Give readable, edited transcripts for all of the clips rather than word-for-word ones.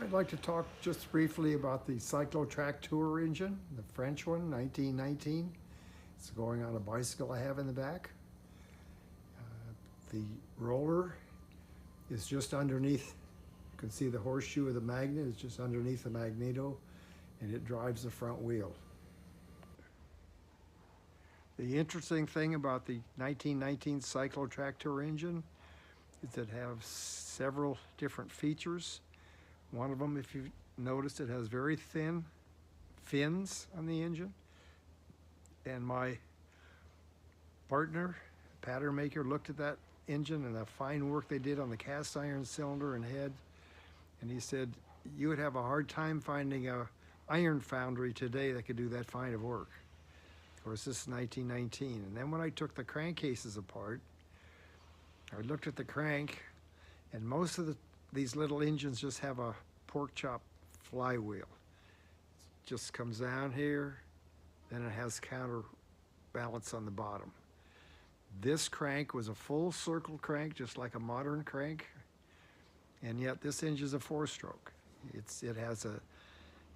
I'd like to talk just briefly about the Cyclotracteur engine, the French one, 1919. It's going on a bicycle I have in the back. The roller is just underneath. You can see the horseshoe of the magnet is just underneath the magneto, and it drives the front wheel. The interesting thing about the 1919 Cyclotracteur engine is it has several different features. One of them, if you noticed, it has very thin fins on the engine. And my partner, pattern maker, looked at that engine and the fine work they did on the cast iron cylinder and head. And he said, you would have a hard time finding a iron foundry today that could do that fine of work. Of course, this is 1919. And then when I took the crankcases apart, I looked at the crank, and most of these little engines just have a pork chop flywheel. It just comes down here, then it has counterbalance on the bottom. This crank was a full circle crank, just like a modern crank, and yet this engine is a 4-stroke. It has a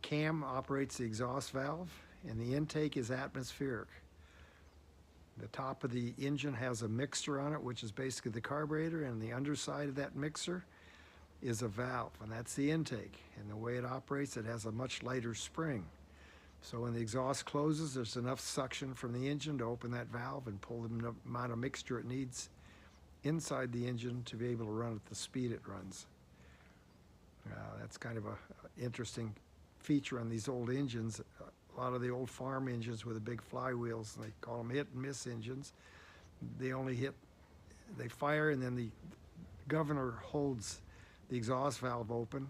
cam, operates the exhaust valve, and the intake is atmospheric. The top of the engine has a mixer on it, which is basically the carburetor, and the underside of that mixer is a valve, and that's the intake. And the way it operates, it has a much lighter spring. So when the exhaust closes, there's enough suction from the engine to open that valve and pull the amount of mixture it needs inside the engine to be able to run at the speed it runs. That's kind of an interesting feature on these old engines. A lot of the old farm engines with the big flywheels, they call them hit and miss engines. They only hit, they fire, and then the governor holds the exhaust valve open,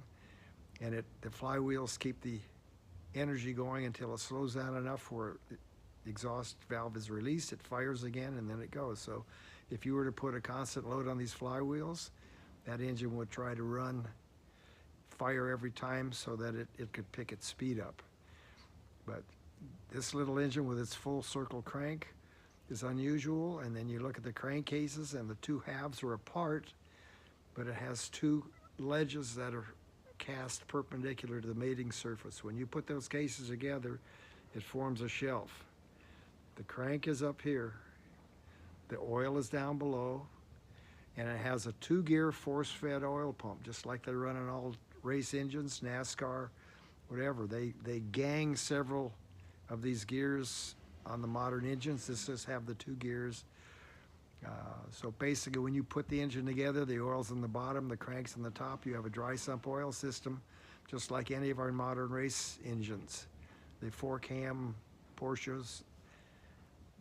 and the flywheels keep the energy going until it slows down enough where the exhaust valve is released, it fires again, and then it goes. So if you were to put a constant load on these flywheels, that engine would try to fire every time so that it could pick its speed up. But this little engine with its full circle crank is unusual. And then you look at the crankcases, and the two halves are apart, but it has two ledges that are cast perpendicular to the mating surface. When you put those cases together, it forms a shelf. The crank is up here, the oil is down below, and it has a 2-gear force-fed oil pump, just like they run in all race engines, NASCAR, whatever. They gang several of these gears on the modern engines. This just have the 2 gears. So basically, when you put the engine together, the oil's in the bottom, the crank's on the top. You have a dry sump oil system, just like any of our modern race engines. The 4-cam Porsches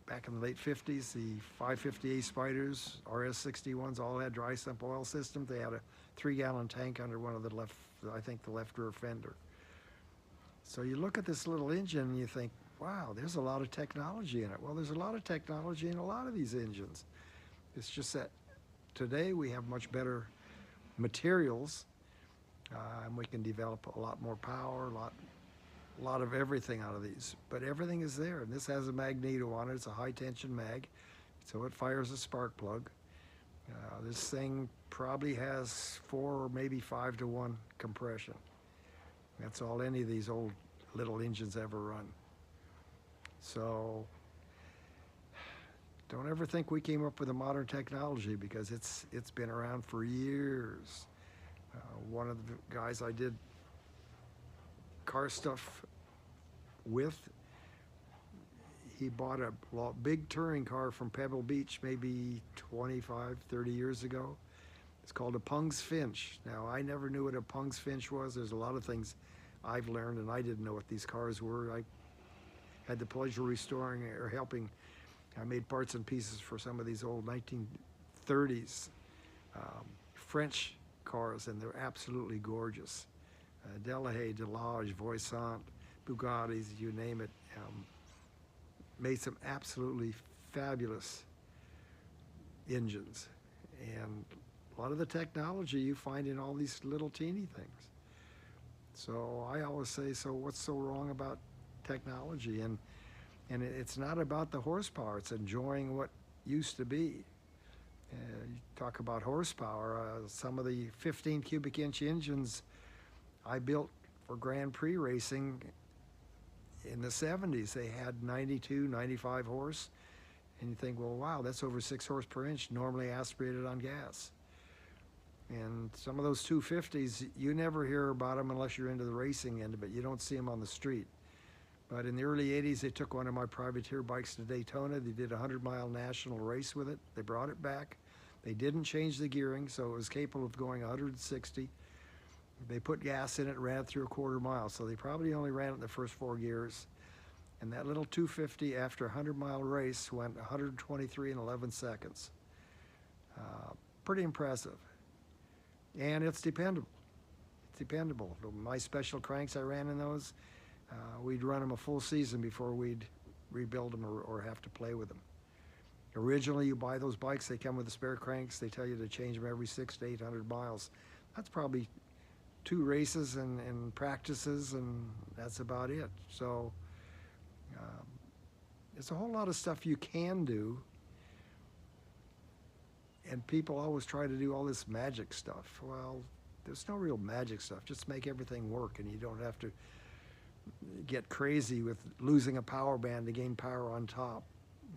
back in the late 50s, the 550A Spiders, RS61s, all had dry sump oil systems. They had a 3-gallon tank under one of the left, I think the left rear fender. So you look at this little engine and you think, wow, there's a lot of technology in it. Well, there's a lot of technology in a lot of these engines. It's just that today we have much better materials, and we can develop a lot more power, a lot of everything out of these. But everything is there, and this has a magneto on it. It's a high tension mag, so it fires a spark plug. This thing probably has 4 or maybe 5 to 1 compression. That's all any of these old little engines ever run. So don't ever think we came up with a modern technology, because it's been around for years. One of the guys I did car stuff with, he bought a big touring car from Pebble Beach maybe 25, 30 years ago. It's called a Pungs Finch. Now, I never knew what a Pungs Finch was. There's a lot of things I've learned, and I didn't know what these cars were. I had the pleasure of restoring or helping. I made parts and pieces for some of these old 1930s French cars, and they're absolutely gorgeous. Delahaye, Delage, Voisin, Bugattis, you name it. Made some absolutely fabulous engines. And a lot of the technology you find in all these little teeny things. So I always say, so what's so wrong about technology? And it's not about the horsepower, it's enjoying what used to be. You talk about horsepower, some of the 15 cubic inch engines I built for Grand Prix racing in the 70s. They had 92, 95 horse. And you think, well, wow, that's over 6 horse per inch, normally aspirated on gas. And some of those 250s, you never hear about them unless you're into the racing end of it. You don't see them on the street. But in the early 80s, they took one of my privateer bikes to Daytona. They did a 100-mile national race with it. They brought it back. They didn't change the gearing, so it was capable of going 160. They put gas in it, ran it through a quarter mile. So they probably only ran it in the first 4 gears. And that little 250, after a 100-mile race, went 123 and 11 seconds. Pretty impressive. And it's dependable. It's dependable. My special cranks I ran in those, we'd run them a full season before we'd rebuild them or have to play with them. Originally, you buy those bikes, they come with the spare cranks. They tell you to change them every 600 to 800 miles. That's probably 2 races and practices, and that's about it. So there's a whole lot of stuff you can do, and people always try to do all this magic stuff. Well, there's no real magic stuff. Just make everything work, and you don't have to get crazy with losing a power band to gain power on top.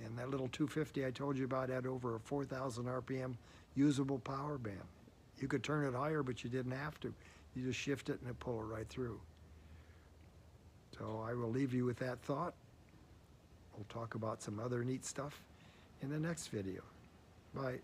And that little 250 I told you about had over a 4,000 RPM usable power band. You could turn it higher, but you didn't have to. You just shift it and it pull it right through. So I will leave you with that thought. We'll talk about some other neat stuff in the next video. Bye.